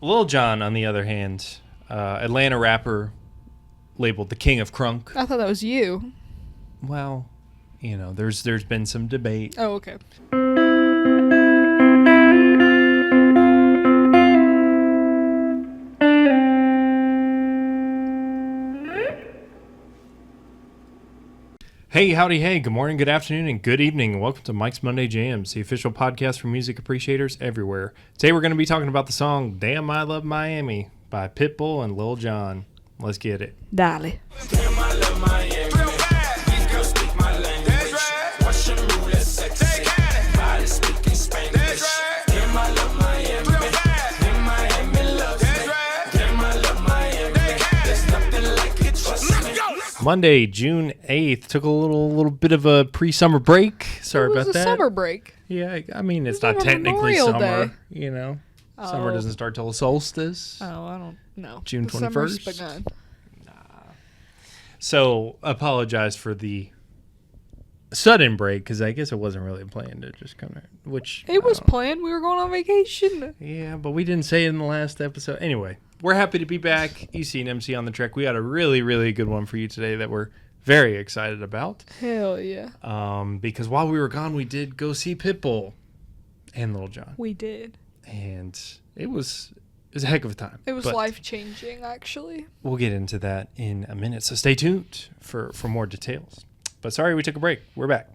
Lil Jon, on the other hand, Atlanta rapper labeled the King of Crunk. I thought that was you. Well, there's been some debate. Oh, okay. Hey, howdy, hey, good morning, good afternoon, and good evening. Welcome to Mike's Monday Jams, the official podcast for music appreciators everywhere. Today we're going to be talking about the song Damn I Love Miami by Pitbull and Lil Jon. Let's get it. Dale. Damn, I love Miami. These girls speak my language. Russian roulette sexy. Body speaking Spanglish. Damn, I love Miami. Damn, Miami loves me. Damn, I love Miami. There's nothing like it, trust me. Monday, June 8th, took a little bit of a pre-summer break. Sorry about that. It was a summer break. Yeah, I mean, it's It was not over technically Memorial summer, Day. Summer doesn't start till the solstice. Oh, I don't know. June The summer's 21st? begun. So, apologize for the sudden break, because I guess it wasn't really planned. It just kind of, It was planned. We were going on vacation. Yeah, but we didn't say it in the last episode. Anyway, we're happy to be back. EC and MC on the track. We got a really, really good one for you today that we're very excited about. Hell yeah. Because while we were gone, we did go see Pitbull and Lil Jon. We did. And it was a heck of a time. It was But life-changing, actually. we'll get into that in a minute. So stay tuned for more details. But sorry we took a break. We're back.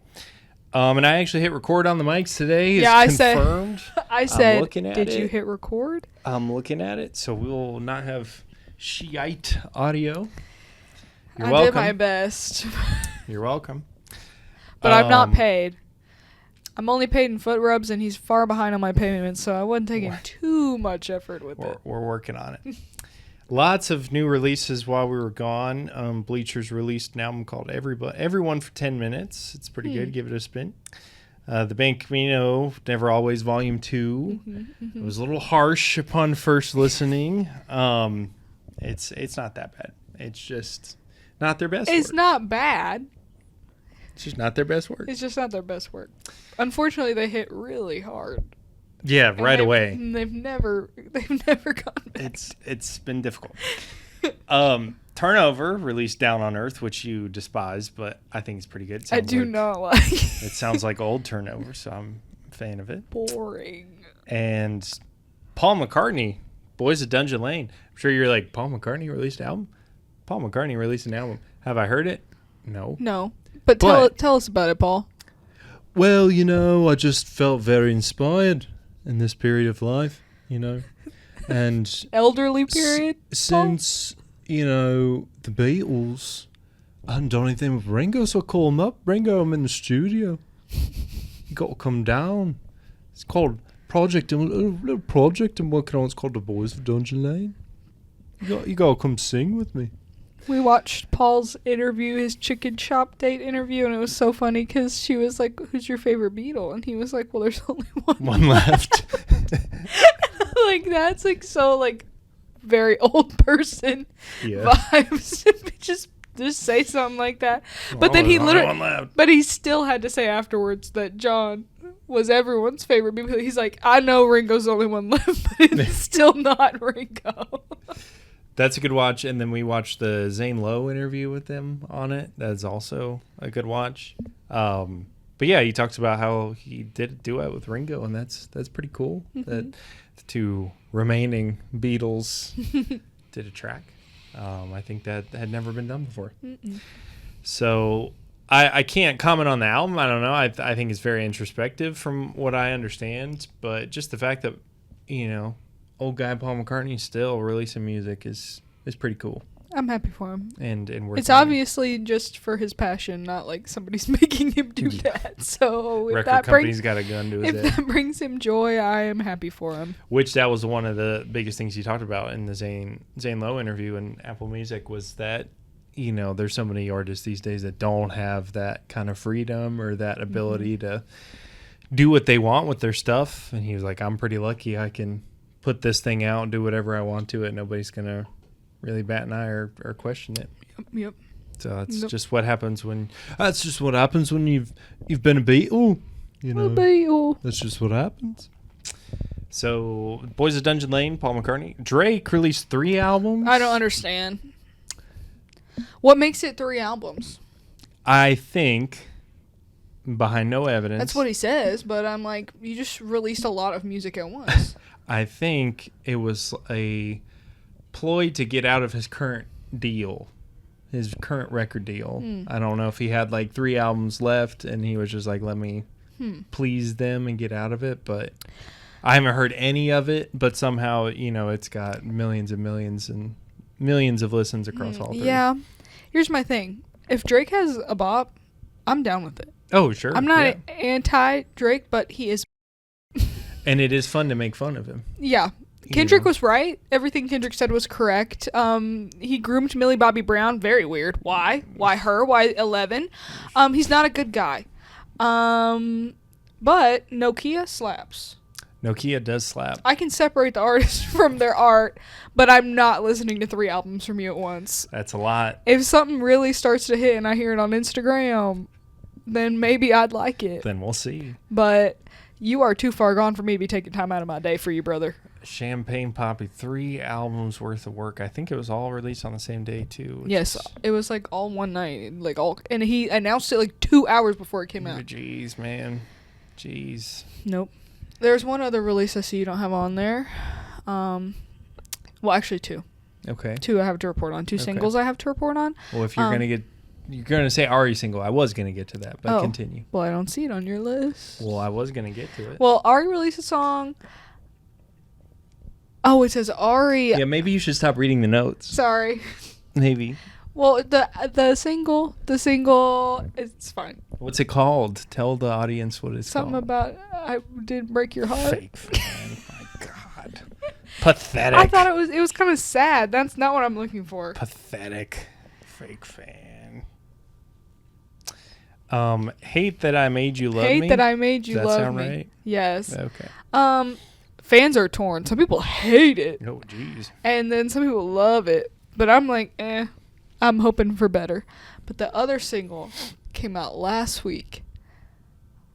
And I actually hit record on the mics today. It's Yeah, confirmed. I said, looking at did you it. hit record? I'm looking at it, so we will not have Shiite audio. You're I welcome. did my best. You're welcome. But I'm not paid. I'm only paid in foot rubs, and he's far behind on my payments, so I wasn't taking too much effort with it. We're working on it. Lots of new releases while we were gone. Bleachers released an album called Everyone for 10 Minutes. It's pretty good. Give it a spin. The Bank Camino, Never Always Volume 2. It was a little harsh upon first listening. It's not that bad. It's just not their best It's work. not bad. It's just not their best work. It's just not their best work. Unfortunately, they hit really hard. Yeah, And right they've- away. They've never gone back. It's been difficult. Turnover released Down on Earth, which you despise, but I think it's pretty good. I do not like It sounds like old Turnover, so I'm a fan of it. boring. And Paul McCartney, Boys of Dungeon Lane. I'm sure you're like, Paul McCartney released an album? Paul McCartney released an album. Have I heard it? No. No, but But- tell us about it, Paul. Well, I just felt very inspired in this period of life, and Elderly period. since the Beatles hadn't done anything with Ringo, so I called him up. Ringo, I'm in the studio. You got to come down. It's called a little project I'm working on. It's called The Boys of Dungeon Lane. You got to come sing with me. We watched Paul's interview, his chicken shop date interview, and it was so funny because she was like, "Who's your favorite Beatle?" And he was like, "Well, there's only one." One left. Like that's like so like very old person Yeah. vibes. just say something like that. But then he One literally, left. but he still had to say afterwards that John was everyone's favorite because he's like, I know Ringo's the only one left, but it's still not Ringo. That's a good watch. And then we watched the Zane Lowe interview with them on it. That's also a good watch. But yeah, he talks about how he did a duet with Ringo, and that's pretty cool. That the two remaining Beatles did a track. I think that had never been done before. So I can't comment on the album. I don't know. I think it's very introspective from what I understand. But just the fact that, old guy Paul McCartney still releasing music is pretty cool. I'm happy for him. And worth It's noting. obviously just for his passion, not like somebody's making him do that. So if Record that company's brings got a gun to his if head. that brings him joy, I am happy for him. Which that was one of the biggest things he talked about in the Zane Lowe interview in Apple Music was that, there's so many artists these days that don't have that kind of freedom or that ability to do what they want with their stuff. And he was like, I'm pretty lucky I can put this thing out and do whatever I want to it. Nobody's going to really bat an eye or question it. Yep. So that's just what happens when you've been a Beatle. A Beatle. That's just what happens. So, Boys of Dungeon Lane, Paul McCartney. Drake released 3 albums. I don't understand. What makes it 3 albums? I think, behind no evidence. That's what he says, but I'm like, you just released a lot of music at once. I think it was a ploy to get out of his current deal, his current record deal. I don't know if he had like 3 albums left and he was just like, let me please them and get out of it, but I haven't heard any of it, but somehow, it's got millions and millions and millions of listens across all 3. Yeah. Here's my thing. If Drake has a bop, I'm down with it. Oh, sure. I'm not anti-Drake, but he is. And it is fun to make fun of him. Yeah. Kendrick was right. Everything Kendrick said was correct. He groomed Millie Bobby Brown. Very weird. Why? Why her? Why 11? He's not a good guy. But Nokia slaps. Nokia does slap. I can separate the artist from their art, but I'm not listening to 3 albums from you at once. That's a lot. If something really starts to hit and I hear it on Instagram, then maybe I'd like it. Then we'll see. But you are too far gone for me to be taking time out of my day for you, brother. Champagne Poppy, 3 albums worth of work. I think it was all released on the same day too. Yes, it was like all one night, and he announced it like 2 hours before it came out. Jeez, man. Jeez. Nope. There's one other release I see you don't have on there. Well, actually 2. Okay. 2 I have to report on. 2 singles I have to report on. Well, if you're gonna say Ari single, I was gonna get to that, but continue. Well, I don't see it on your list. Well, I was gonna get to it. Well, Ari released a song. Oh, it says Ari. Yeah, maybe you should stop reading the notes. Sorry. Maybe. Well, the single, it's fine. What's it called? Tell the audience what it's Something called. about I didn't break your heart. Fake fan. My God. Pathetic. I thought it was kind of sad. That's not what I'm looking for. Pathetic. Fake fan. Hate That I Made You Love Me. Hate That I Made You Does that Love sound Me. right? Yes. Okay. Fans are torn. Some people hate it. Oh, jeez. And then some people love it. But I'm like, I'm hoping for better. But the other single came out last week.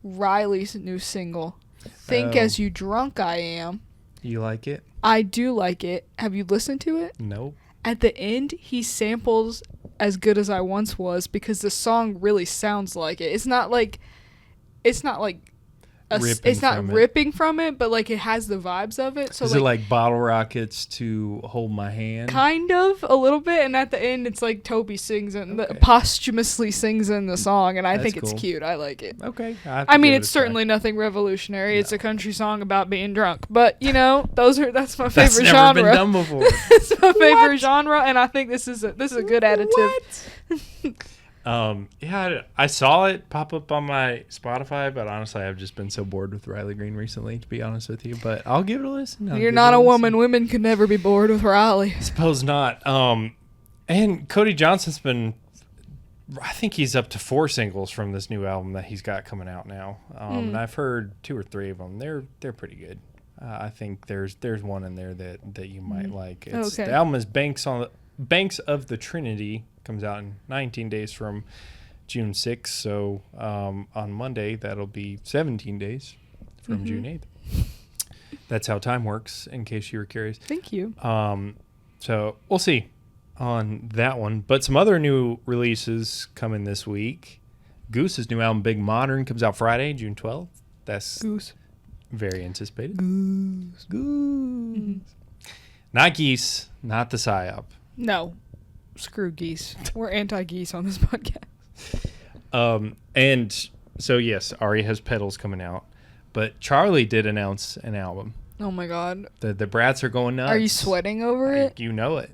Riley's new single, Think As You Drunk I Am. You like it? I do like it. Have you listened to it? Nope. At the end, he samples As Good As I Once Was because the song really sounds like it. It's not like ripping from it, but like it has the vibes of it. So is it like Bottle Rockets to Hold My Hand? Kind of, a little bit, and at the end it's like Toby sings and posthumously sings in the song, and I think it's cute. I like it. Okay. I mean, it's certainly nothing revolutionary. No. It's a country song about being drunk, but that's my favorite genre. That's never been done before. It's my favorite genre, and I think this is a good additive. Yeah, I saw it pop up on my Spotify, but honestly, I've just been so bored with Riley Green recently, to be honest with you. But I'll give it a listen. You're not a woman. Women could never be bored with Riley. I suppose not. And Cody Johnson's been, I think he's up to 4 singles from this new album that he's got coming out now. And I've heard 2 or 3 of them. They're pretty good. I think there's one in there that you might like. The album is Banks of the Trinity. Comes out in 19 days from June 6th. So on Monday, that'll be 17 days from June 8th. That's how time works, in case you were curious. Thank you. So we'll see on that one. But some other new releases coming this week. Goose's new album, Big Modern, comes out Friday, June 12th. That's Goose. Very anticipated. Goose. Mm-hmm. Not Geese, not the PSYOP. No. Screw geese. We're anti-geese on this podcast. And so, yes, Ari has Petals coming out. But Charlie did announce an album. Oh, my God. The Brats are going nuts. Are you sweating over it? You know it.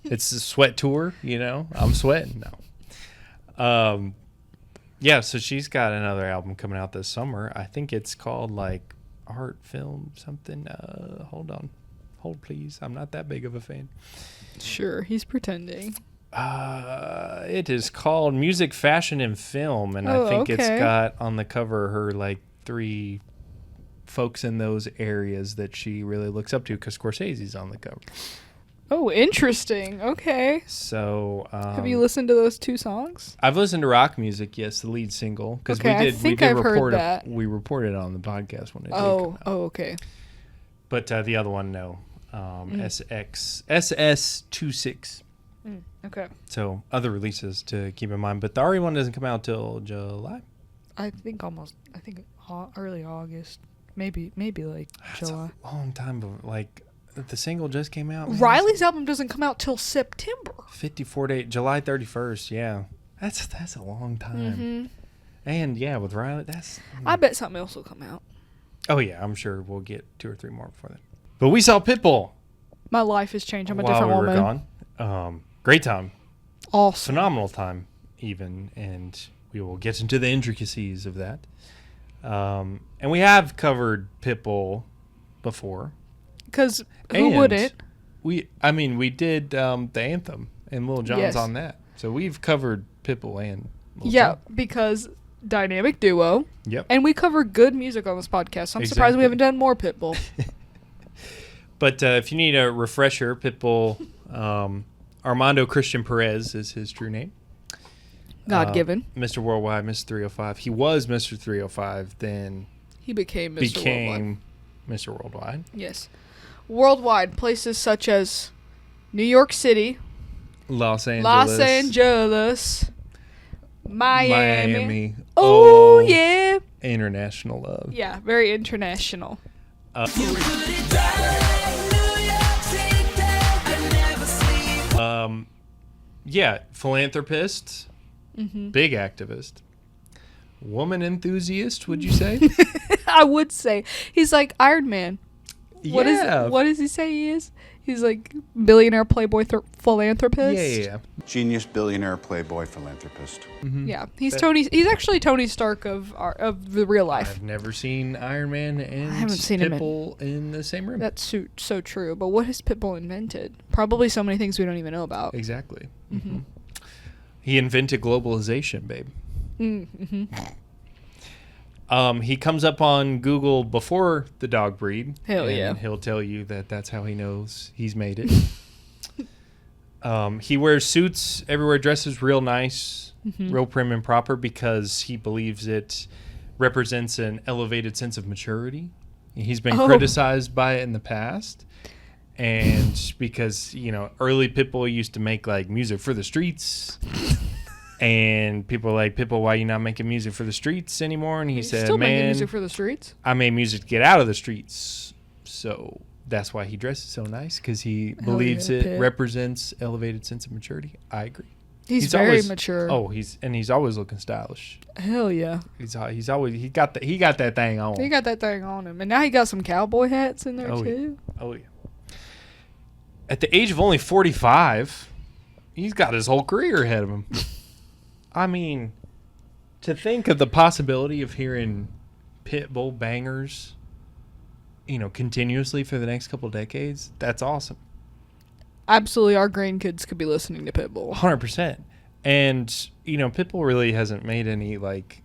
It's a sweat tour, I'm sweating now. Yeah, so she's got another album coming out this summer. I think it's called, like, Art Film something. Hold on. Hold, please. I'm not that big of a fan. Sure, he's pretending. It is called Music, Fashion, and Film, and I think it's got on the cover her, like, 3 folks in those areas that she really looks up to because Scorsese's on the cover. Oh, interesting. Okay. So, have you listened to those 2 songs? I've listened to Rock Music, yes, the lead single, because I think I've heard that. We reported on the podcast when it did come out. Oh, okay. But the other one, no. SS26. Okay. So other releases to keep in mind. But the RE one doesn't come out till July. I think early August. Maybe like That's July. a long time. But like the single just came out. Man. Riley's album doesn't come out till September. 54 days. July 31st. Yeah. That's a long time. Mm-hmm. And yeah, with Riley, that's... I bet something else will come out. Oh yeah, I'm sure we'll get 2 or 3 more before then. But we saw Pitbull. My life has changed. I'm a while different we woman. were gone. Great time. Awesome. Phenomenal time, even. And we will get into the intricacies of that. And we have covered Pitbull before. Because who wouldn't? We did the anthem, and Lil Jon's on that. So we've covered Pitbull and Lil Jon. Because dynamic duo. Yep. And we cover good music on this podcast. So I'm surprised we haven't done more Pitbull. But if you need a refresher, Pitbull, Armando Christian Perez is his true name. God-given. Mr. Worldwide, Mr. 305. He was Mr. 305, then He became Mr. Worldwide. Mr. Worldwide. Yes. Worldwide, places such as New York City, Los Angeles, Miami. Oh, yeah. International love. Yeah, very international. Yeah, philanthropist, big activist, woman enthusiast, would you say? I would say. He's like Iron Man. What Yeah. what does he say he is? He's like billionaire playboy philanthropist. Yeah. Genius, billionaire, playboy, philanthropist. Yeah, he's Tony. He's actually Tony Stark of the real life. I've never seen Iron Man and I haven't seen him Pitbull in the same room. That's so true. But what has Pitbull invented? Probably so many things we don't even know about. Exactly. Mm-hmm. He invented globalization, babe. Mm-hmm. He comes up on Google before the dog breed. Hell and yeah. He'll tell you that that's how he knows he's made it. He wears suits everywhere, dresses real nice, real prim and proper because he believes it represents an elevated sense of maturity. He's been criticized by it in the past. And because, early Pitbull used to make like music for the streets. And people were like, Pitbull, why are you not making music for the streets anymore? And he said, still making man, music for the streets? I made music to get out of the streets. So that's why he dresses so nice, because he believes yeah, it Pit. represents elevated sense of maturity. I agree. He's very always, mature. Oh, he's always looking stylish. Hell yeah. He got that thing on. He got that thing on him. And now he got some cowboy hats in there too. Yeah. Oh, yeah. At the age of only 45, he's got his whole career ahead of him. I mean, to think of the possibility of hearing Pitbull bangers, continuously for the next couple of decades, that's awesome. Absolutely, our grandkids could be listening to Pitbull. 100%. And, Pitbull really hasn't made any,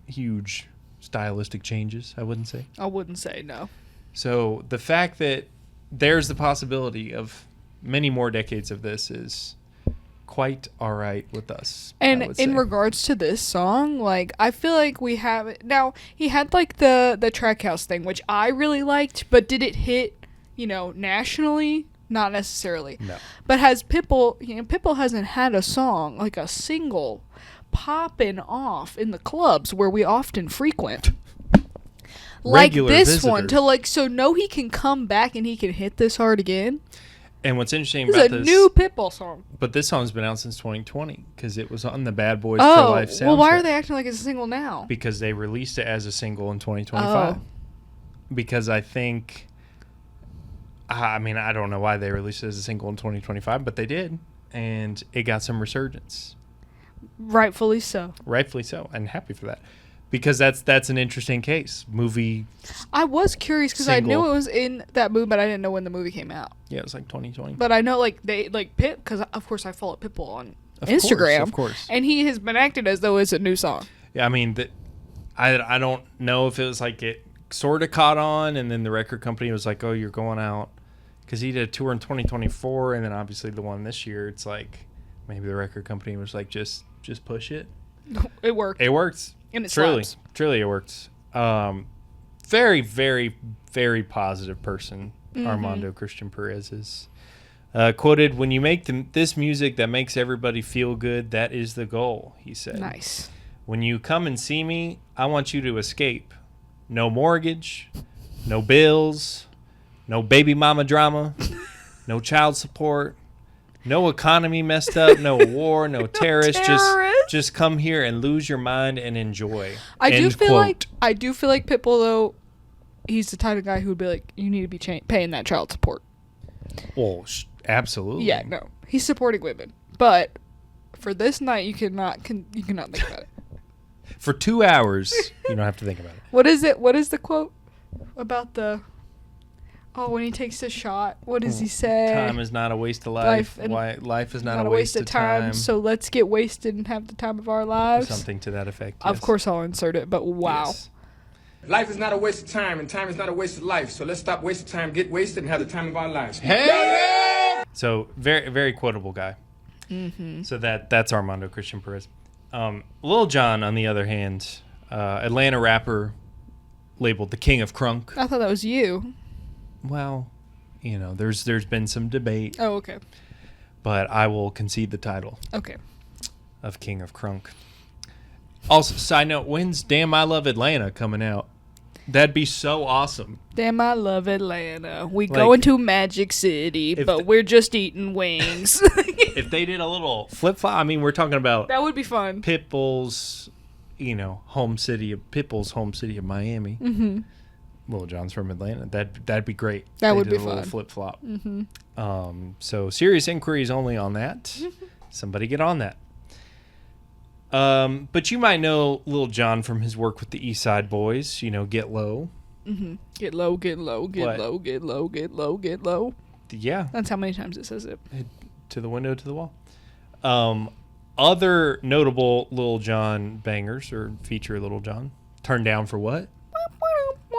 huge stylistic changes, I wouldn't say. I wouldn't say no. So the fact that there's the possibility of many more decades of this is quite all right with us. And in regards to this song, I feel like we have it now. He had the track house thing, which I really liked, but did it hit nationally? Not necessarily. No. But has Pitbull? Pitbull hasn't had a song like a single popping off in the clubs where we often frequent. Like Regular this visitors. one to know he can come back and he can hit this hard again. And what's interesting This about is a this, new Pitbull song. but this song's been out since 2020 because it was on the Bad Boys for Life soundtrack. Well, why are they acting like it's a single now? Because they released it as a single in 2025. Oh. Because I think, I don't know why they released it as a single in 2025, but they did, and it got some resurgence. Rightfully so. Rightfully so, and happy for that. Because that's an interesting case. Movie. I was curious because I knew Single. it was in that movie, but I didn't know when the movie came out. Yeah, it was 2020. But I know they Pit because of course I follow Pitbull on Of Instagram. Of course. And he has been acted as though it's a new song. Yeah, I don't know if it was it sort of caught on, and then the record company was like, "Oh, you're going out," because he did a tour in 2024, and then obviously the one this year. It's maybe the record company was like, "Just push it." It worked. It works. And it truly, slaps. truly, it works. Very, very, very positive person Armando Christian Perez is. Quoted, "When you make this music that makes everybody feel good, that is the goal," he said. Nice. "When you come and see me, I want you to escape. No mortgage, no bills, no baby mama drama, no child support, no economy messed up, no war, no terrorists. Just come here and lose your mind and enjoy." I do feel like Pitbull, though, he's the type of guy who would be like, you need to be paying that child support. Well, absolutely. Yeah, no. He's supporting women. But for this night, you cannot think about it. For 2 hours, you don't have to think about it. What is it? What is the quote about the... Oh, when he takes a shot, what does he say? Time is not a waste of life. Life is not a waste of time. So let's get wasted and have the time of our lives. Something to that effect. Of yes. course I'll insert it, but wow. Yes. Life is not a waste of time, and time is not a waste of life. So let's stop wasting time, get wasted, and have the time of our lives. So very, very quotable guy. Mm-hmm. So that's Armando Christian Perez. Lil Jon, on the other hand, Atlanta rapper, labeled the King of Crunk. I thought that was you. Well, there's been some debate. Oh, okay. But I will concede the title. Okay. Of King of Crunk. Also, side note, when's Damn I Love Atlanta coming out? That'd be so awesome. Damn, I love Atlanta. We going to Magic City, but we're just eating wings. If they did a little flip-flop, I mean, we're talking about... That would be fun. Pitbull's, home city of Miami. Mm-hmm. Lil Jon's from Atlanta. That'd be great. That would be a fun. Little flip-flop. Mm-hmm. So serious inquiries only on that. Somebody get on that. But you might know Lil Jon from his work with the East Side Boys. Get Low. Mm-hmm. Get low, get low, get low, get low, get low, get low. Yeah. That's how many times it says it. To the window, to the wall. Other notable Lil Jon bangers or feature Lil Jon. Turn Down for What?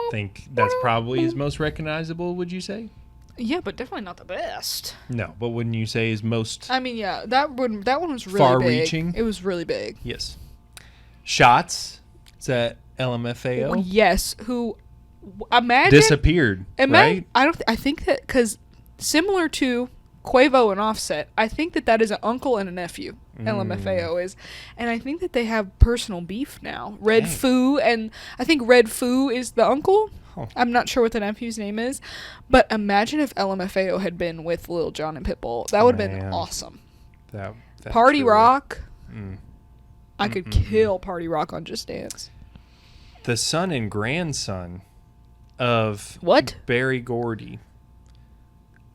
Think that's probably his most recognizable, would you say? Yeah, but definitely not the best. No, but wouldn't you say his most... I mean, yeah, that one was really far-reaching? Big. It was really big. Yes. Shots. Is that LMFAO? Yes. Who, imagine... Disappeared, right? I think that, because similar to Quavo and Offset, I think that is an uncle and a nephew. LMFAO is. And I think that they have personal beef now. Red Foo, and I think Red Foo is the uncle. Oh. I'm not sure what the nephew's name is. But imagine if LMFAO had been with Lil Jon and Pitbull. That would have been awesome. That Party truly. Rock. I could kill Party Rock on Just Dance. The son and grandson of what? Berry Gordy.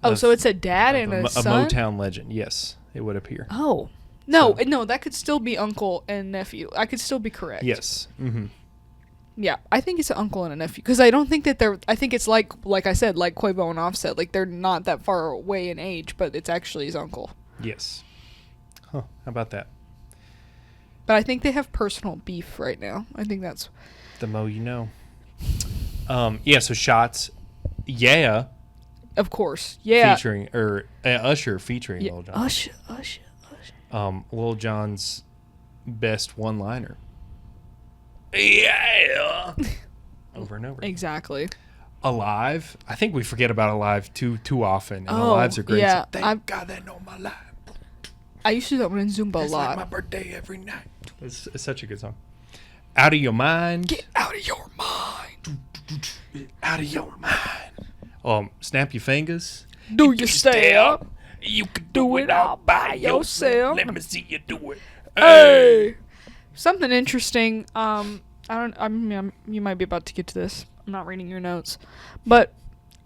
Oh, so it's a dad and a son? A Motown legend, yes, it would appear. Oh. No, that could still be uncle and nephew. I could still be correct. Yes. Mm-hmm. Yeah, I think it's an uncle and a nephew. Because I don't think that I think it's like I said, like Quavo and Offset. Like, they're not that far away in age, but it's actually his uncle. Yes. Huh, how about that? But I think they have personal beef right now. I think that's... The mo you know. Yeah, so Shots. Yeah. Of course. Yeah. Featuring, Usher featuring Lil Jon. Usher. Lil Jon's best one-liner. Yeah. Over and over. Exactly. Alive. I think we forget about Alive too often. And Alives are great. Yeah. So thank God they know my life. I used to do that one in Zumba a lot. It's like my birthday every night. It's such a good song. Out of Your Mind. Get out of your mind. Get out of your mind. Snap Your Fingers. Do you step? You can do it all by yourself. Let me see you do it. Hey. Something interesting. You might be about to get to this. I'm not reading your notes, but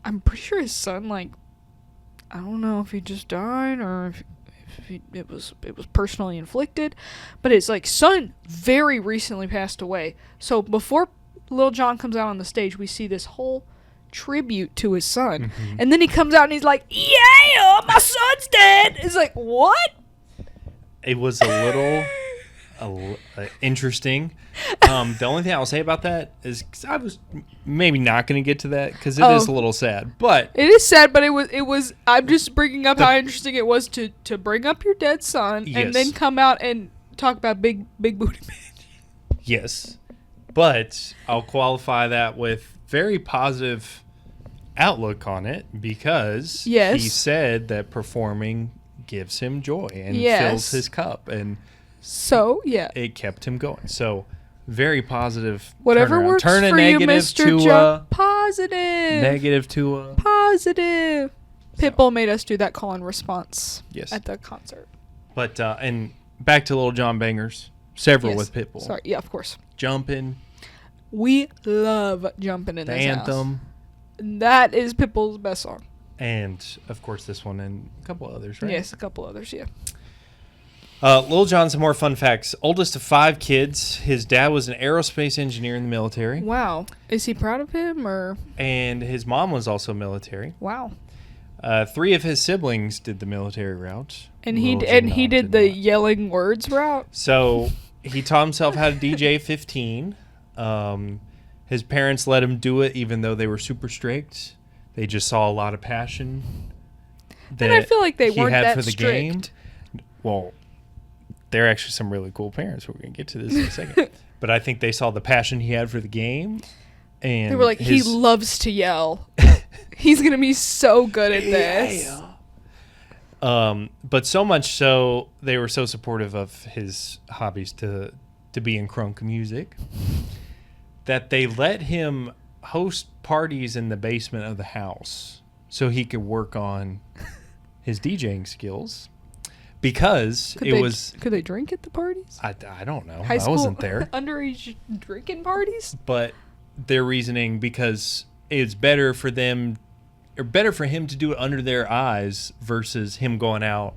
I'm pretty sure his son, I don't know if he just died or if it was personally inflicted, but his son very recently passed away. So before Lil Jon comes out on the stage, we see this whole tribute to his son, and then he comes out and he's like, "Yeah, my son's dead." It's like, what? It was a little interesting. The only thing I'll say about that is 'cause I was maybe not going to get to that because it is a little sad. But it is sad, but it was. I'm just bringing up how interesting it was to bring up your dead son and then come out and talk about big booty man. Yes, but I'll qualify that with very positive outlook on it because Yes. he said that performing gives him joy and Yes. fills his cup, and So, yeah. it kept him going. So, very positive. Whatever turnaround. works Turn a for you, negative Mr. to Joe. a Positive. negative to a Positive. Pitbull made us do that call and response yes. at the concert. But and back to Lil Jon bangers. Several Yes. with Pitbull. Sorry. Yeah, of course. Jumping, We love jumping in the this anthem, house. That is Pitbull's best song. and of course this one and a couple others, right? Yes, a couple others, yeah. Lil Jon, some more fun facts. Oldest of 5 kids. His dad was an aerospace engineer in the military, Wow. Is he proud of him or? and his mom was also military. Wow. 3 of his siblings did the military route. And he Lil he Jon did the not. yelling words route. So he taught himself how to DJ at 15. His parents let him do it even though they were super strict. They just saw a lot of passion that And I feel like they he weren't had that for the strict. game. Well, they're actually some really cool parents. We're going to get to this in a second. But I think they saw the passion he had for the game. And They were like, he his- loves to yell. He's going to be so good at this. But so much so, they were so supportive of his hobbies to be in crunk music that they let him host parties in the basement of the house so he could work on his DJing skills because Could they drink at the parties? I don't know. High school I wasn't there. underage drinking parties? But their reasoning, because it's better for them or better for him to do it under their eyes versus him going out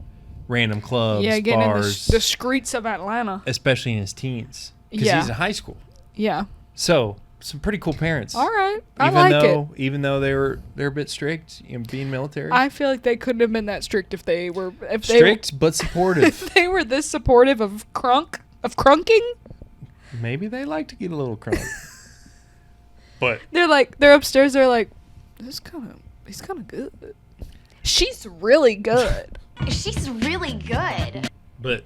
random clubs, Yeah, getting bars, in the streets of Atlanta. especially in his teens because Yeah. he's in high school. Yeah. So some pretty cool parents. All right. I like it. Even though they're a bit strict, being military. I feel like they couldn't have been that strict if they were Strict but supportive. if they were this supportive of crunking. Maybe they like to get a little crunk. But They're upstairs. They're like, he's kind of good. She's really good. She's really good.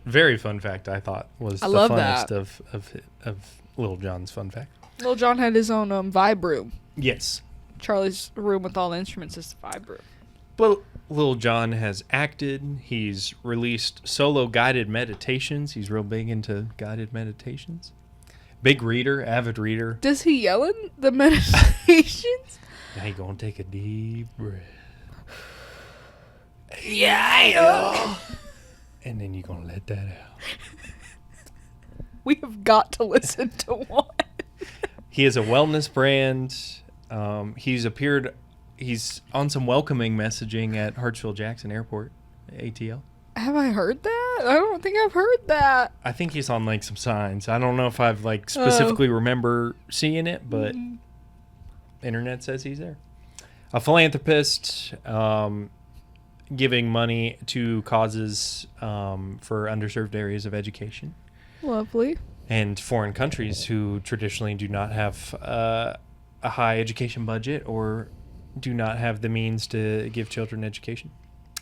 very fun fact I thought was I the love funnest that. of Lil Jon's fun fact. Lil Jon had his own vibe room. Yes. Charlie's room with all the instruments is the vibe room. But Lil Jon has acted. He's released solo guided meditations. He's real big into guided meditations. Big reader, avid reader. Does he yell in the meditations? Now you gonna take a deep breath. Yeah. And then you're gonna let that out. We have got to listen to one. He has a wellness brand. He's on some welcoming messaging at Hartsfield-Jackson Airport, ATL. Have I heard that? I don't think I've heard that. I think he's on like some signs. I don't know if I've like specifically remember seeing it, but internet says he's there. A philanthropist, giving money to causes for underserved areas of education Lovely. and foreign countries who traditionally do not have a high education budget or do not have the means to give children education.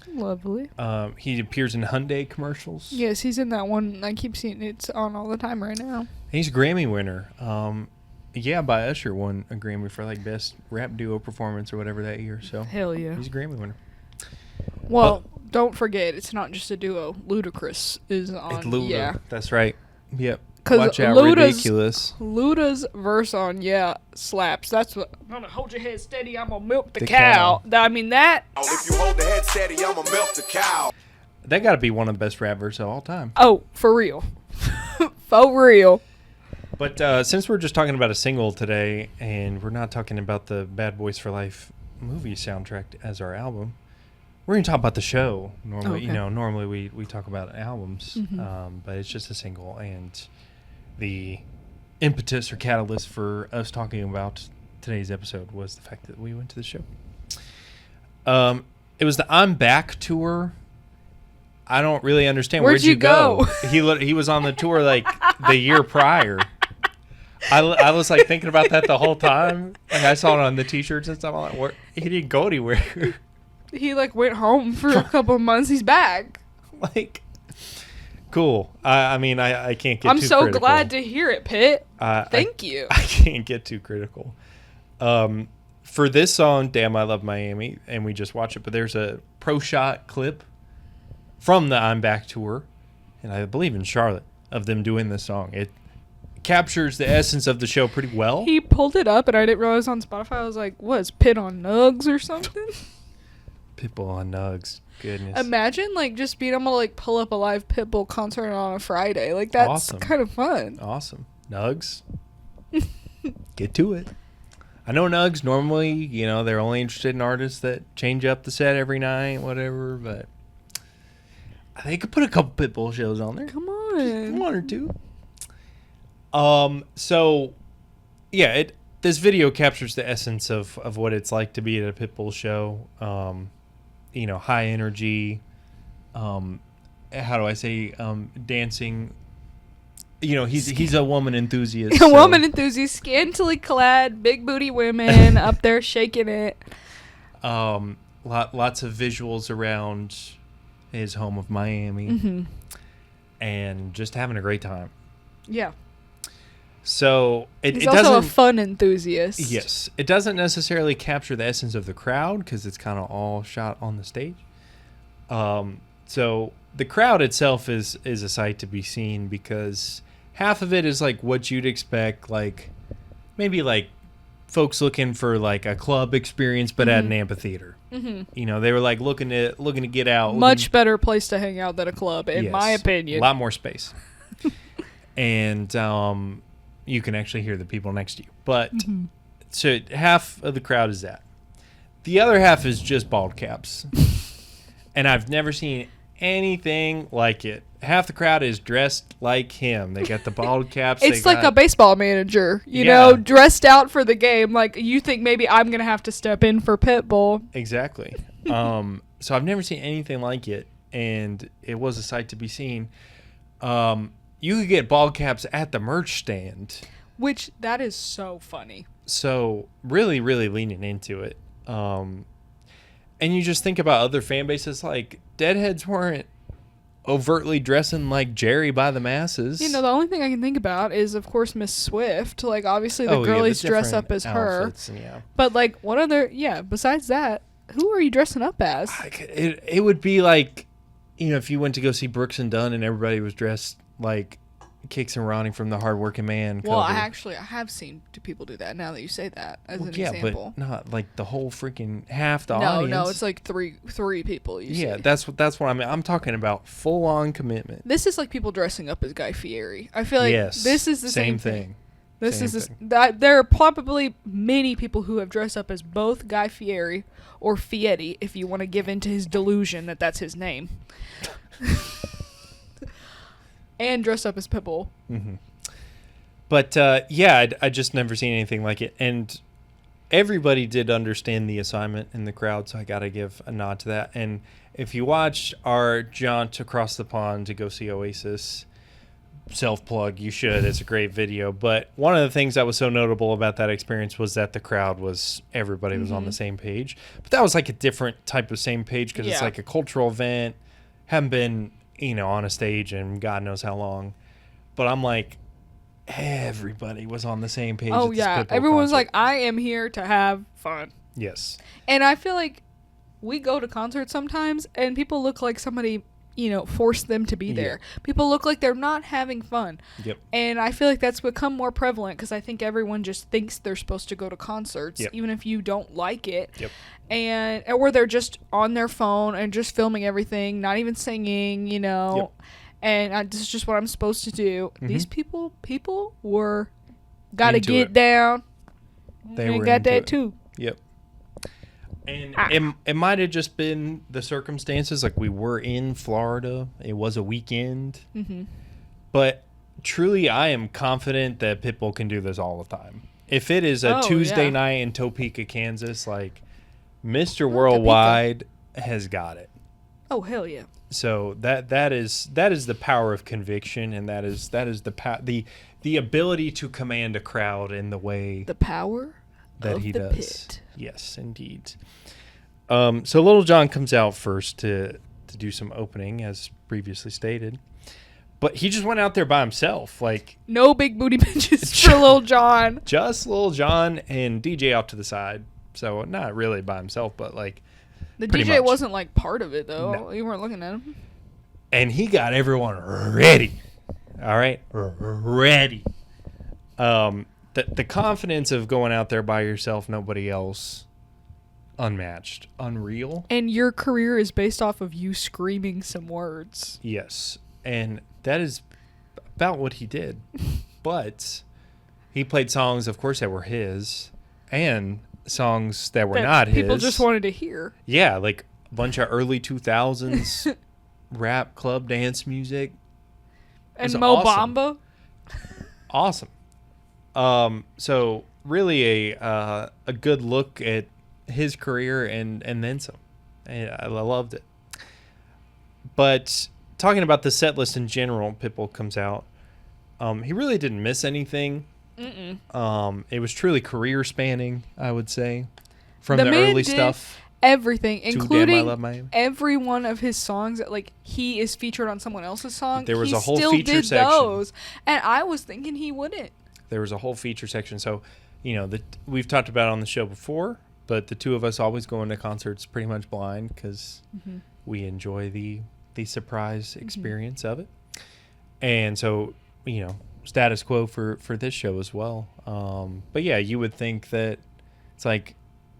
Lovely. He appears in Hyundai commercials. Yes, he's in that one. I keep seeing it's on all the time right now. He's a Grammy winner. Yeah, by Usher won a Grammy for like best rap duo performance or whatever that year. So Hell yeah. he's a Grammy winner. Well, don't forget, it's not just a duo. Ludacris is on. It's Luda. Yeah. That's right. Yep. 'Cause Watch out, Luda's- ridiculous. Luda's verse on Yeah slaps. That's what. I'm gonna hold your head steady. I'm gonna milk the, The cow. cow. I mean that. If you hold the head steady, I'ma milk the cow. That got to be one of the best rap verses of all time. Oh, for real. For real. But since we're just talking about a single today, and we're not talking about the Bad Boys for Life movie soundtrack as our album, we're going to talk about the show. Normally, Okay. normally we talk about albums, but it's just a single. And the impetus or catalyst for us talking about today's episode was the fact that we went to the show. It was the I'm Back tour. I don't really understand. Where'd you go? He was on the tour like the year prior. I was like thinking about that the whole time. Like I saw it on the T-shirts and stuff. I'm like, he didn't go anywhere. He like went home for a couple of months. He's back. Like, cool. I mean, I can't get. I'm too so critical. glad to hear it, Pitt. Thank Thank you. I can't get too critical. for this song, Damn I Love Miami, and we just watched it, but there's a pro shot clip from the I'm Back tour, and I believe in Charlotte, of them doing this song. It captures the essence of the show pretty well. He pulled it up, and I didn't realize on Spotify. I was like, what, is Pit on Nugs or something? Pitbull on Nugs. Goodness. Imagine, like, just being able to, like, pull up a live Pitbull concert on a Friday. Like, that's Awesome. kind of fun. Awesome. Nugs. Get to it. I know Nugs normally, you know, they're only interested in artists that change up the set every night, whatever, but they could put a couple Pitbull shows on there. Come on. One or two. So, yeah, this video captures the essence of what it's like to be at a Pitbull show. You know, high energy. How do I say? Dancing. You know, he's a woman enthusiast. A woman enthusiast, scantily clad, big booty women up there shaking it. Lots of visuals around his home of Miami, and just having a great time. Yeah. So He's it also doesn't. a fun enthusiast. Yes, it doesn't necessarily capture the essence of the crowd because it's kind of all shot on the stage. So the crowd itself is a sight to be seen because half of it is like what you'd expect, like maybe like folks looking for like a club experience, but at an amphitheater. You know, they were like looking to get out. Much better place to hang out than a club, in my opinion. A lot more space, and you can actually hear the people next to you. But so half of the crowd is that. The other half is just bald caps. And I've never seen anything like it. Half the crowd is dressed like him. They got the bald caps. It's like a baseball manager, you know, dressed out for the game. Like, you think maybe I'm going to have to step in for Pitbull. Exactly. So I've never seen anything like it, and it was a sight to be seen. You could get bald caps at the merch stand. Which, that is so funny. So really, really leaning into it. And you just think about other fan bases, like Deadheads weren't overtly dressing like Jerry by the masses. You know, the only thing I can think about is, of course, Miss Swift. Like, obviously, the girlies dress up as her. But, like, what other, besides that, who are you dressing up as? It would be like, you know, if you went to go see Brooks and Dunn and everybody was dressed like Kicks and Ronnie from the Hard Working Man cover. Well, I have seen people do that now that you say that as an example. But not like the whole freaking half the audience. No, it's like three people you see. Yeah, that's what I mean. I'm talking about full on commitment. This is like people dressing up as Guy Fieri. I feel like this is the same thing. There are probably many people who have dressed up as both Guy Fieri or Fieri, if you want to give in to his delusion that that's his name. And dressed up as Pitbull. But, I just never seen anything like it. And everybody did understand the assignment in the crowd, so I got to give a nod to that. And if you watch our jaunt across the pond to go see Oasis, self-plug, you should. It's a great video. But one of the things that was so notable about that experience was that the crowd everybody was on the same page. But that was like a different type of same page because it's like a cultural event. Haven't been, you know, on a stage and God knows how long. But I'm like, everybody was on the same page. Oh, at this Pitbull everyone was concert. like, I am here to have fun. Yes. And I feel like we go to concerts sometimes and people look like somebody, you know, forced them to be there. People look like they're not having fun. Yep. And I feel like that's become more prevalent because I think everyone just thinks they're supposed to go to concerts, even if you don't like it. Yep. Or they're just on their phone and just filming everything, not even singing, you know. Yep. And this is just what I'm supposed to do. These people were gotta Into get it. down. They were got into that it. too. Yep. And it might have just been the circumstances. Like, we were in Florida. It was a weekend. But truly, I am confident that Pitbull can do this all the time. If it is a Tuesday night in Topeka, Kansas, like, Mr. Worldwide has got it. Oh, hell yeah. So that is the power of conviction, and that is the ability to command a crowd in the way The power that of he the does. pit. Yes, indeed. So Lil Jon comes out first to do some opening, as previously stated. But he just went out there by himself, like, No big booty bitches for Lil Jon. just Lil Jon and DJ off to the side. So not really by himself, but like The pretty DJ much. wasn't like part of it though. No. You weren't looking at him. And he got everyone ready. All right, ready. The confidence of going out there by yourself, nobody else, unmatched, unreal. And your career is based off of you screaming some words. Yes, and that is about what he did. But he played songs, of course, that were his, and songs that were not his. People just wanted to hear. Yeah, like a bunch of early 2000s rap, club, dance music. And It's Mo awesome. Bamba. Awesome. So really a good look at his career and then some. And I loved it. But talking about the set list in general, Pitbull comes out. He really didn't miss anything. It was truly career spanning, I would say, from the man early did stuff. Everything, Damn I including Love Miami. every one of his songs that like he is featured on someone else's song. There was he a whole still feature did section. those, and I was thinking he wouldn't. There was a whole feature section. So, we've talked about it on the show before, but the two of us always go into concerts pretty much blind because we enjoy the surprise experience of it. And so, status quo for this show as well. But yeah, you would think that it's like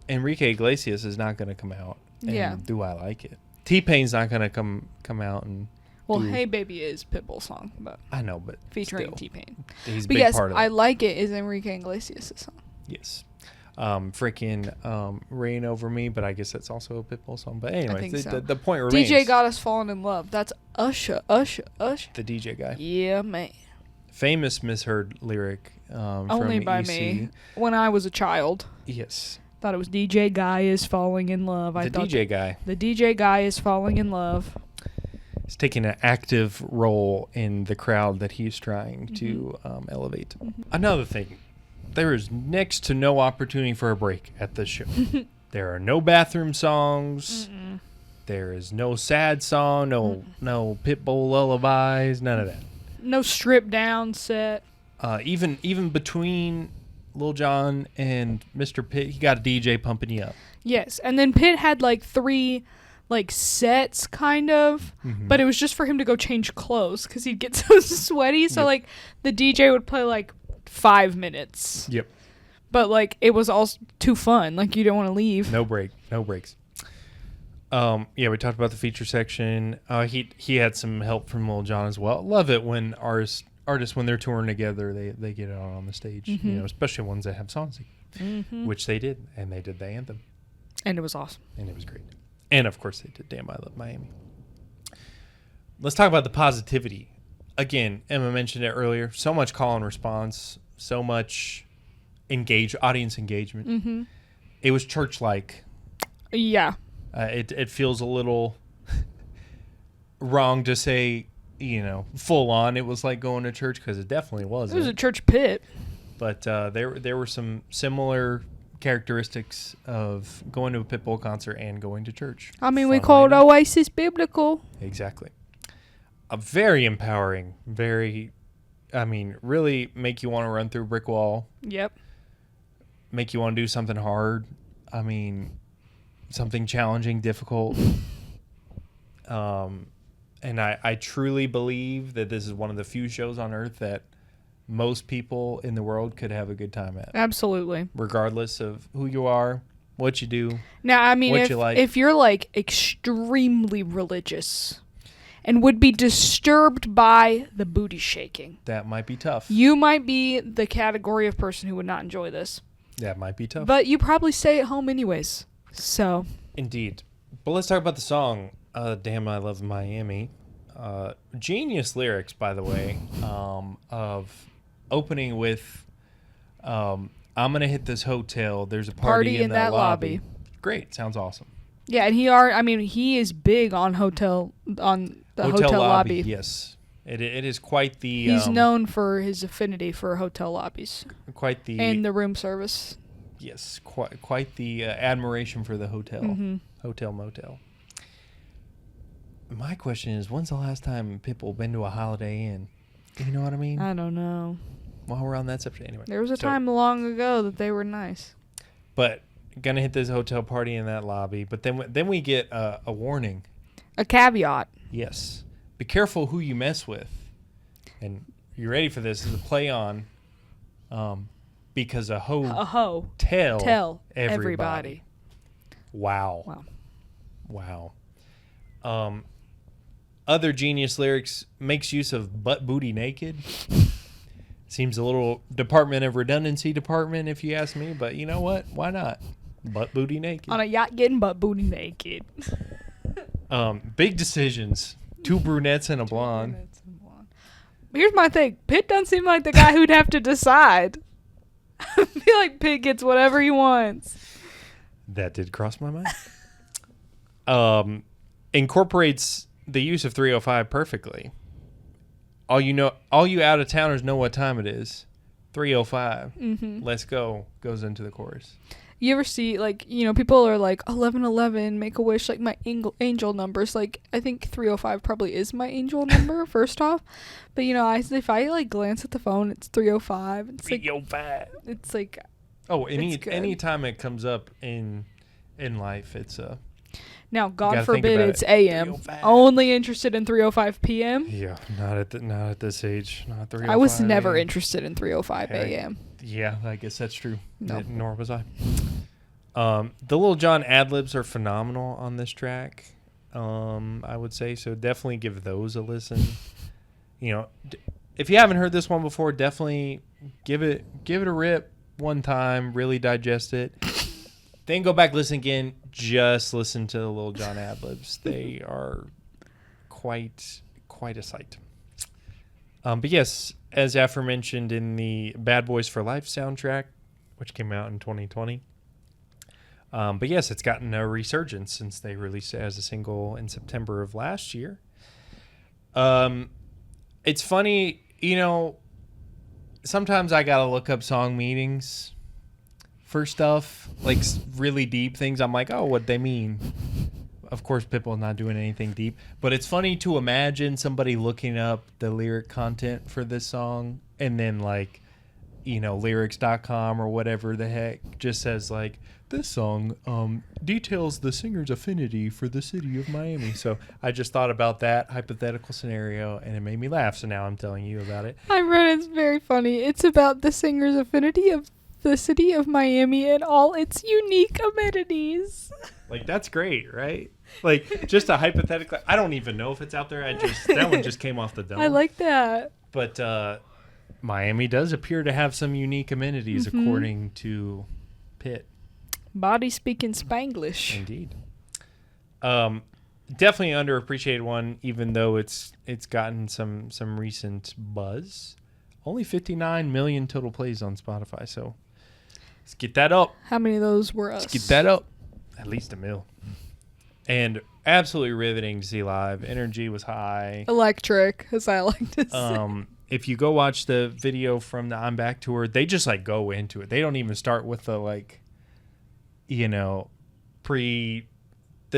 Enrique Iglesias is not going to come out. And Yeah. do I like it? T-Pain's not going to come out and Well, do- Hey Baby is Pitbull's song, but I know, but featuring still, T-Pain. he's a But big yes, part of I it. like it. Is Enrique Iglesias' song? Yes. Freaking Rain Over Me, but I guess that's also a Pitbull song. But anyway, think so. the point remains. DJ got us falling in love. That's Usher. the DJ guy. Yeah, man. Famous misheard lyric Only from by EC. me. When I was a child, Yes. thought it was DJ guy is falling in love. I The thought DJ guy the DJ guy is falling in love. is taking an active role in the crowd that he's trying to elevate. Another thing, there is next to no opportunity for a break at this show. There are no bathroom songs. There is no sad song, no Pitbull lullabies, none of that. No strip down set. Even between Lil Jon and Mr. Pitt, he got a DJ pumping you up. Yes, and then Pitt had like 3 like sets kind of, but it was just for him to go change clothes because he'd get so sweaty. So Yep. like the DJ would play like 5 minutes, Yep. but like it was all too fun. Like you don't want to leave. No breaks. Yeah, we talked about the feature section. He had some help from Lil Jon as well. Love it when artists when they're touring together, they get out on the stage. Especially ones that have songs, which they did, and they did the anthem, And it was awesome. and it was great. And of course, they did "Damn I Love Miami." Let's talk about the positivity. Again, Emma mentioned it earlier. So much call and response, so much audience engagement. It was church-like. Yeah. It feels a little wrong to say, full on. It was like going to church because it definitely It was a wasn't. church pit. But there were some similar characteristics of going to a Pitbull concert and going to church. I mean, we Funnily called enough. Oasis biblical. Exactly. A very empowering, really make you want to run through a brick wall, Yep. make you want to do something hard. Something challenging, difficult. And I truly believe that this is one of the few shows on earth that most people in the world could have a good time at, Absolutely. regardless of who you are, what you do. Now, I mean, What you like. if you're like extremely religious and would be disturbed by the booty shaking, That might be tough. you might be the category of person who would not enjoy this. That might be tough. But you probably stay at home anyways. So, Indeed. But let's talk about the song, Damn I Love Miami. Genius lyrics, by the way, of opening with, I'm going to hit this hotel. There's a party in that lobby. Great. Sounds awesome. yeah, and he is big on hotel lobby. Yes. It is quite the... He's known for his affinity for hotel lobbies Quite the... and the room service. Yes, quite the admiration for the hotel. Mm-hmm. Hotel motel. My question is, when's the last time Pitbull been to a Holiday Inn? You know what I mean? I don't know. While we're on that subject, anyway. There was a So- time long ago that they were nice. But gonna hit this hotel party in that lobby, but then we get a warning. A caveat. Yes, be careful who you mess with, and you ready for this? Is a play on, because a hoe tell everybody. Wow. Other genius lyrics makes use of butt booty naked. Seems a little Department of Redundancy department, if you ask me, but you know what? Why not? Butt booty naked. On a yacht getting butt booty naked. Big decisions. Two brunettes and a blonde. Here's my thing. Pitt doesn't seem like the guy who'd have to decide. I feel like Pitt gets whatever he wants. That did cross my mind. Incorporates the use of 305 perfectly. All you out of towners know what time it is. 305. Mm-hmm. Let's go. Goes into the chorus. You ever see, like, people are like, 1111, make a wish, like my angel numbers. Like, I think 305 probably is my angel number, first off. But, if I, like, glance at the phone, it's 305. It's 305. It's like, oh, any time it comes up in life, it's a... Now, God forbid it's AM. Only interested in 3:05 PM. Yeah, not at this age. Not 3:05. I was never interested in 3:05 AM. Yeah, I guess that's true. No. Nor was I. The Lil Jon ad-libs are phenomenal on this track. I would say so. Definitely give those a listen. If you haven't heard this one before, definitely give it a rip one time. Really digest it. Then go back, listen again. Just listen to the Lil Jon ad-libs. They are quite a sight. But yes, as aforementioned in the Bad Boys for Life soundtrack, which came out in 2020. But yes, it's gotten a resurgence since they released it as a single in September of last year. It's funny, sometimes I gotta look up song meanings for stuff, like really deep things. I'm like, oh, what they mean. Of course, Pitbull not doing anything deep, but it's funny to imagine somebody looking up the lyric content for this song and then like, lyrics.com or whatever the heck just says like, this song details the singer's affinity for the city of Miami. So I just thought about that hypothetical scenario and it made me laugh. So now I'm telling you about it. I read it's very funny. It's about the singer's affinity of the city of Miami and all its unique amenities. Like, that's great, right? Like, just a hypothetical. I don't even know if it's out there. That one just came off the dome. I like that. But Miami does appear to have some unique amenities, according to Pitt. Body speaking Spanglish. Indeed. Definitely an underappreciated one, even though it's gotten some recent buzz. Only 59 million total plays on Spotify, so let's get that up. How many of those were us? Let's get that up. At least 1 million. And absolutely riveting to see live. Energy was high. Electric, as I like to say. If you go watch the video from the I'm Back tour, they just like go into it. They don't even start with the like, this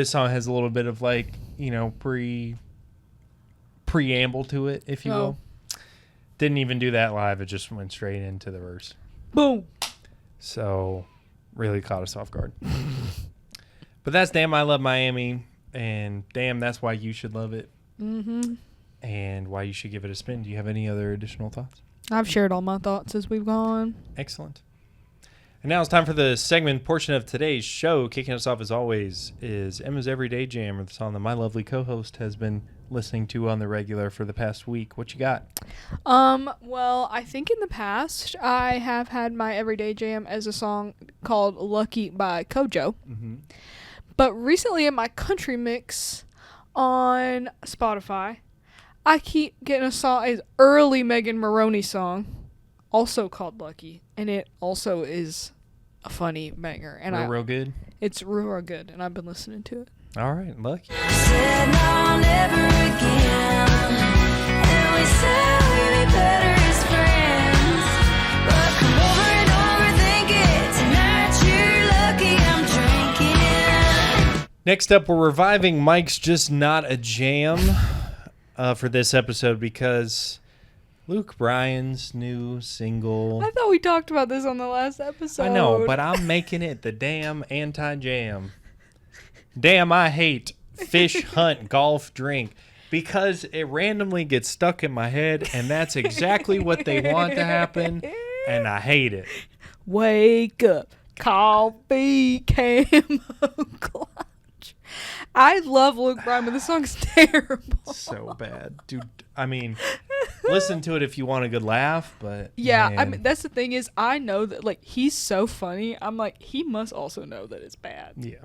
song has a little bit of like, preamble to it, if you will. Didn't even do that live. It just went straight into the verse. Boom. So really caught us off guard. But that's Damn I Love Miami, and damn, that's why you should love it. Mm-hmm. And why you should give it a spin. Do you have any other additional thoughts? I've shared all my thoughts as we've gone. Excellent. And now it's time for the segment portion of today's show. Kicking us off, as always, is Emma's Everyday Jam, or the song that my lovely co-host has been listening to on the regular for the past week. What you got? Well, I think in the past I have had my Everyday Jam as a song called Lucky by Kojo. Mm-hmm. But recently in my country mix on Spotify, I keep getting a song, an early Megan Maroney song, also called Lucky, and it also is a funny banger. And real good? It's real good, and I've been listening to it. All right, Lucky. Said no, never again. And we said we'd be better as friends. But come over and overthink it. Tonight you're lucky I'm drinking. Next up, we're reviving Mike's Just Not a Jam for this episode because Luke Bryan's new single. I thought we talked about this on the last episode. I know, but I'm making it the damn anti-jam. Damn, I hate fish, hunt, golf, drink. Because it randomly gets stuck in my head, and that's exactly what they want to happen, and I hate it. Wake up, coffee, camo clutch. I love Luke Bryan, but this song's terrible. So bad. Dude, I mean, listen to it if you want a good laugh, but Yeah, man. I mean, that's the thing is, I know that, like, he's so funny. I'm like, he must also know that it's bad. Yeah,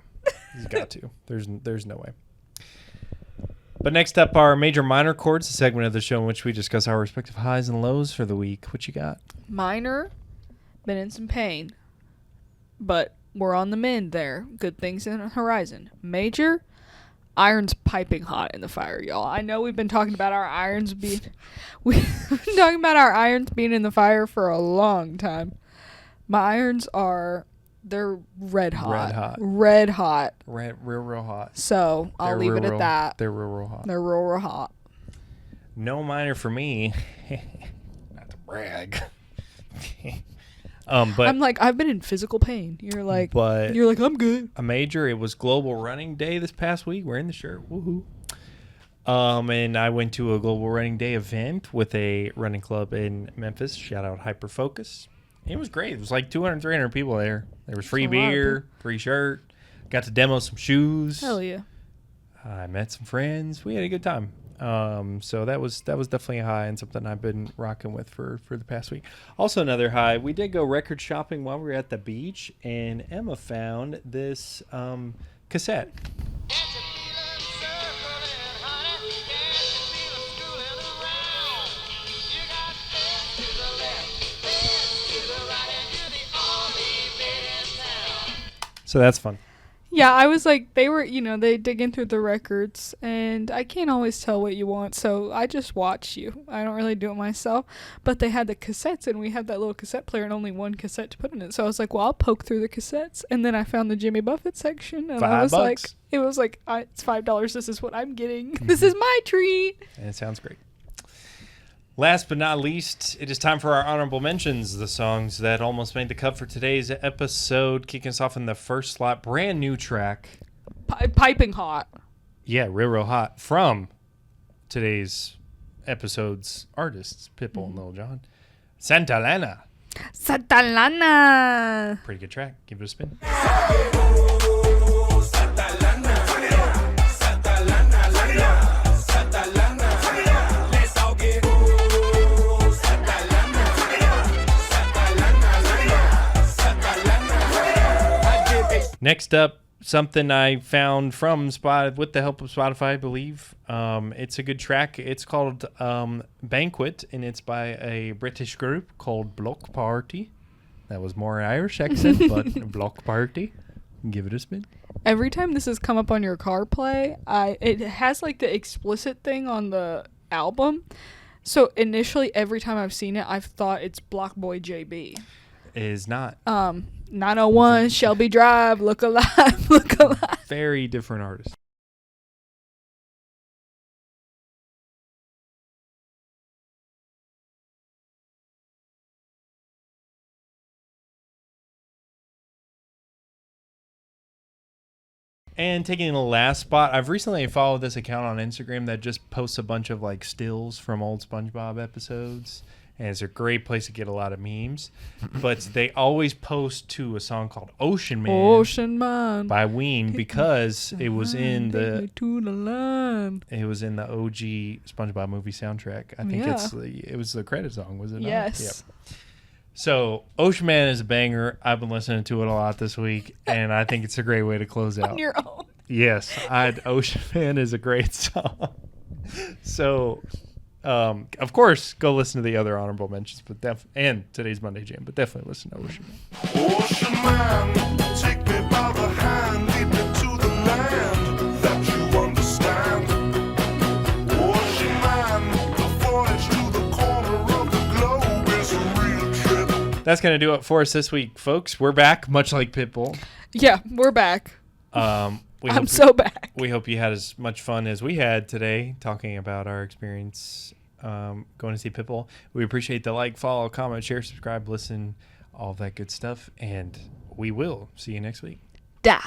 he's got to. There's no way. But next up, our major minor chords, a segment of the show in which we discuss our respective highs and lows for the week. What you got? Minor, been in some pain, but we're on the mend there. Good things in the horizon. Major, iron's piping hot in the fire, y'all. I know we've been talking about our irons being in the fire for a long time. My irons they're red hot. Red hot. Real hot. So I'll leave it at that. They're real hot. They're real hot. No minor for me. Not to brag. But I'm like, I've been in physical pain. You're like, I'm good. A major, it was Global Running Day this past week. Wearing the shirt. Woohoo. And I went to a Global Running Day event with a running club in Memphis. Shout out Hyperfocus. It was great. It was like 200, 300 people there. There was free beer, free shirt. Got to demo some shoes. Hell yeah. I met some friends. We had a good time. So that was definitely a high and something I've been rocking with for the past week. Also another high, we did go record shopping while we were at the beach, and Emma found this cassette. So that's fun. Yeah, I was like, they were, they dig into the records, and I can't always tell what you want, so I just watch you. I don't really do it myself, but they had the cassettes, and we had that little cassette player and only one cassette to put in it, so I was like, well, I'll poke through the cassettes, and then I found the Jimmy Buffett section, and I was like, it's $5, this is what I'm getting. Mm-hmm. This is my treat. And it sounds great. Last but not least, it is time for our honorable mentions, the songs that almost made the cut for today's episode. Kicking us off in the first slot, brand new track. Piping hot. Yeah, real hot. From today's episode's artists, Pitbull and Lil Jon. Santa Lana. Santa Lana. Pretty good track. Give it a spin. Next up, something I found from with the help of Spotify, I believe. It's a good track. It's called Banquet, and it's by a British group called Block Party. That was more Irish accent, but Block Party. Give it a spin. Every time this has come up on your car play, it has like the explicit thing on the album. So initially, every time I've seen it, I've thought it's Block Boy JB. It is not. 901 Shelby Drive, look alive, look alive. Very different artist. And taking the last spot, I've recently followed this account on Instagram that just posts a bunch of like stills from old SpongeBob episodes. And it's a great place to get a lot of memes. But they always post to a song called Ocean Man. Ocean Man. By Ween, because it was in the OG SpongeBob movie soundtrack. I think it was the credit song, was it not? Yes. Yep. So Ocean Man is a banger. I've been listening to it a lot this week, and I think it's a great way to close out. On your own. Yes, Ocean Man is a great song. So, of course, go listen to the other honorable mentions, and today's Monday Jam, but definitely listen to Ocean Man. Ocean Man, take me by the hand, lead me to the land that you understand. Ocean Man, the voyage to the corner of the globe is a real trip. That's going to do it for us this week, folks. We're back, much like Pitbull. Yeah, we're back. I'm so back. We hope you had as much fun as we had today talking about our experience going to see Pitbull. We appreciate the like, follow, comment, share, subscribe, listen, all that good stuff. And we will see you next week. Dale.